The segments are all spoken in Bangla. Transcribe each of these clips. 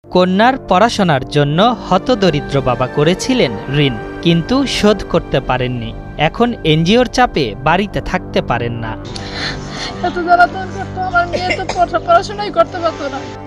কন্যার পড়াশোনার জন্য হতদরিদ্র বাবা করেছিলেন ঋণ, কিন্তু শোধ করতে পারেননি। এখন এনজিওর চাপে বাড়িতে থাকতে পারেন না।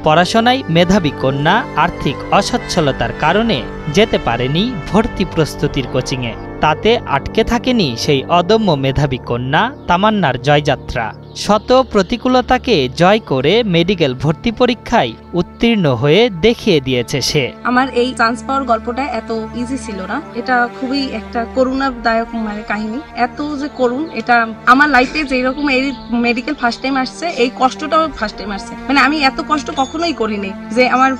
পড়াশোনায় মেধাবী কন্যা আর্থিক অসচ্ছলতার কারণে যেতে পারেনি ভর্তি প্রস্তুতির কোচিংয়ে। তাতে আটকে থাকেনি সেই অদম্য মেধাবী কন্যা তামান্নার জয়যাত্রা। শত প্রতিকূলতাকে জয় করে মেডিকেল ভর্তি পরীক্ষায় উত্তীর্ণ হয়ে দেখিয়ে দিয়েছে সে। আমার এই চান্স পাওয়ার গল্পটা এত ইজি ছিল না, এটা খুবই একটা করুণাদায়ক কাহিনী। এত যে করুণ, এটা আমার লাইফে যেরকম এই মেডিকেল ফার্স্ট টাইম আসছে, এই কষ্টটাও ফার্স্ট টাইম আসছে। আমি এত কষ্ট কখনোই করিনি, যে আমার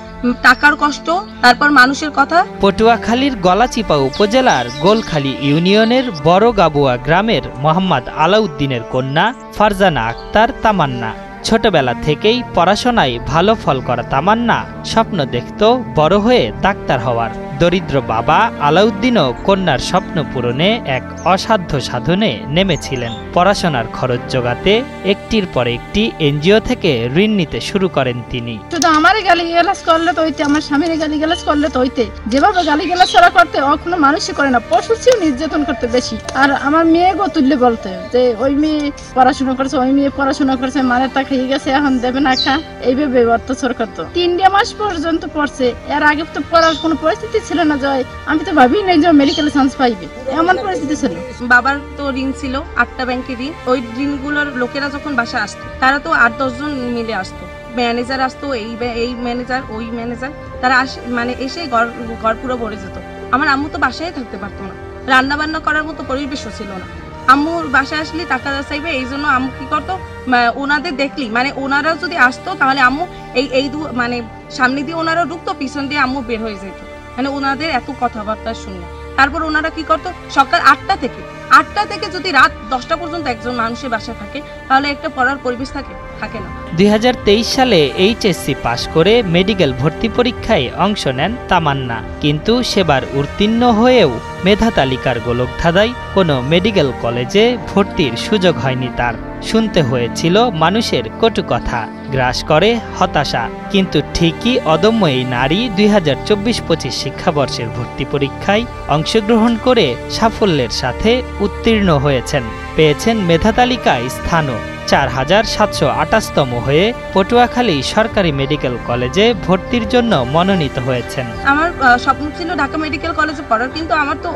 টাকার কষ্ট, তারপর মানুষের কথা। পটুয়াখালীর গলাচিপা উপজেলার গোলখালী ইউনিয়নের বড় গাবুয়া গ্রামের মোহাম্মদ আলাউদ্দিনের কন্যা ফারজানা আক্তার তামান্না। ছোটবেলা থেকেই পড়াশোনায় ভালো ফল করা তামান্না স্বপ্ন দেখত বড় হয়ে ডাক্তার হওয়ার। দরিদ্র বাবা আলাউদ্দিনও কন্যার স্বপ্ন পূরণে এক অসাধ্য সাধনে নেমেছিলেন। পড়াশোনার খরচ জোগাতে একটির পর একটি এনজিও থেকে ঋণ নিতে শুরু করেন তিনি। শুধু আমার গালিগালাজ করলে তো হইতে, আমার স্বামীর গালিগালাজ করলে তো হইতে, যেভাবে গালিগালাজ ছাড়া করতে কোনো মানুষই করে না, পশুর চেয়েও নির্যাতন করতে বেশি। আর আমার মেয়েকেও তুললে বলতে যে ওই মেয়ে পড়াশোনা করছে, ওই মেয়ে পড়াশোনা করছে, মানের টা খেয়ে গেছে, এখন দেবে না খা, এইভাবে অত্যাচার করতো। 3 মাস পর্যন্ত পড়ছে। এর আগে তো পড়ার কোনো পরিস্থিতি ছিল না, জয় আমি তো ভাবি নাই যে মেডিকেলে চান্স পাইবে, এমন পরিস্থিতি ছিল। বাবার তো ঋণ ছিল 8টা ব্যাংকের ঋণ। ওই ঋণগুলোর লোকেরা যখন বাসায় আসতো, তারা তো 8-10 জন মিলে আসতো। ম্যানেজার আসতো, এই ম্যানেজার, ওই ম্যানেজার, তারা এসে ঘর পুরো ভরে যেত। আমার আম্মু তো বাসায় থাকতে পারতো না, রান্না বান্না করার মতো পরিবেশও ছিল না। আম্মুর বাসায় আসলে টাকা চাইবে, এই জন্য আম্মু কি করতো, ওনাদের দেখলি ওনারা যদি আসতো, তাহলে আম্মু এই সামনে দিয়ে ওনারা ঢুকতো, পিছন দিয়ে আম্মু বের হয়ে যেত। ওনাদের এত কথাবার্তা শুনে তারপর ওনারা কি করতো, সকাল 8টা থেকে যদি রাত 10টা পর্যন্ত একজন মানুষের বাসায় থাকে, তাহলে একটা পড়ার পরিবেশ থাকে না। 2023 সালে এইচএসসি পাশ করে মেডিকেল ভর্তি পরীক্ষায় অংশ নেন তামান্না, কিন্তু সেবার উত্তীর্ণ হয়েও মেধা তালিকার গোলকধাঁধায় কোনো মেডিকেল কলেজে ভর্তির সুযোগ হয়নি তার। শুনতে হয়েছিল মানুষের কটু কথা, গ্রাস করে হতাশা। কিন্তু ঠিকই অদম্য এই নারী 2024-25 শিক্ষাবর্ষের ভর্তি পরীক্ষায় অংশগ্রহণ করে সাফল্যের সাথে উত্তীর্ণ হয়েছেন, পেয়েছেন মেধা তালিকায় স্থানও। 4728তম হয়ে পটুয়াখালী সরকারি মেডিকেল কলেজে ভর্তির জন্য মনোনীত হয়েছেন। আমার স্বপ্ন ছিল ঢাকা মেডিকেল কলেজে পড়ার, কিন্তু আমার তো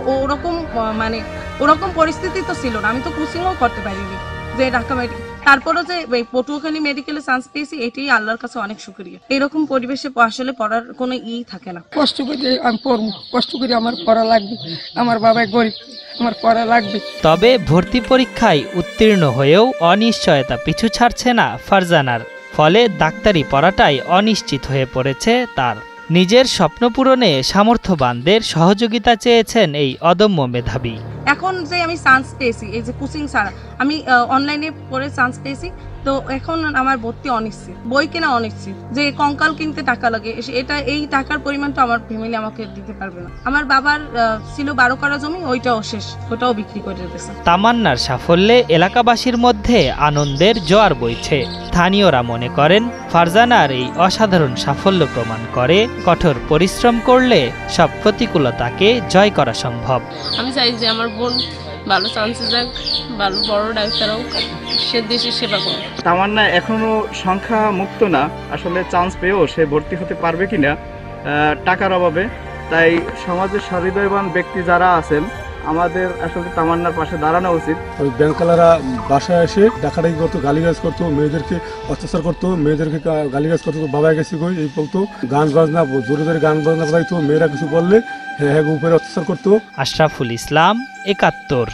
ওরকম পরিস্থিতি তো ছিল না, আমি তো কোচিংও করতে পারিনি যে ঢাকা মেডিকেল। তারপরে যে পটুয়াখালী মেডিকেলে চান্স পেয়েছি, এটাই আল্লাহর কাছে অনেক শুকরিয়া। এরকম পরিবেশে আসলে পড়ার কোনো থাকে না। কষ্ট করে আমি পড়বো, কষ্ট করে আমার পড়া লাগবে, আমার বাবা গরিব, আমার পড়া লাগবে। তবে ভর্তি পরীক্ষায় উত্তীর্ণ হয়েও অনিশ্চয়তা পিছু ছাড়ছে না ফারজানার। ফলে ডাক্তারি পড়াটাই অনিশ্চিত হয়ে পড়েছে তার। নিজের স্বপ্ন পূরণে সামর্থ্যবানদের সহযোগিতা চেয়েছেন এই অদম্য মেধাবী। এখন যে আমি চান্স পেয়েছি, এই যে কোচিং ছাড়া আমি অনলাইনে পড়ে চান্স পেয়েছি, তো এখন আমার ভর্তি অনিশ্চিত, বই কেনা অনিশ্চিত, যে কঙ্কাল কিনতে টাকা লাগে, এই টাকার পরিমাণটা আমার ফ্যামিলি আমাকে দিতে পারবে না। আমার বাবার ছিল 12 কাঠা জমি, ওইটাও শেষ, ওটাও বিক্রি করে দিয়েছে। তামান্নার সাফল্যে এলাকাবাসীর মধ্যে আনন্দের জোয়ার বইছে। স্থানীয়রা মনে করেন ফারজানার এই অসাধারণ সাফল্য প্রমাণ করে কঠোর পরিশ্রম করলে সব প্রতিকূলতাকে জয় করা সম্ভব। আমি চাই যে আমার বোন ভালো চান্সে যাক, ভালো বড় ডাক্তার হোক, সে দেশের সেবা করুক। তামান্না এখনো সংখ্যা মুক্ত না, আসলে চান্স পেয়েও সে ভর্তি হতে পারবে কিনা টাকার অভাবে। তাই সমাজের সহৃদয়বান ব্যক্তি যারা আছেন, আমাদের আসলে তামান্নার পাশে দাঁড়ানো উচিত। ওই ব্যাংকালারা বাসায় এসে ডাকাডাকি করতো, গালিগালাজ করতো, মেয়েদেরকে অত্যাচার করতো, মেয়েদেরকে গালিগালাজ করতো, বাবা গেছি কই এই বলতো, গান বাজনা জোরে জোরে গান বাজনা বাজাইতো, মেয়েরা কিছু বললে হ্যাঁ উপরে অত্যাচার করতো। আশরাফুল ইসলাম, ৭১।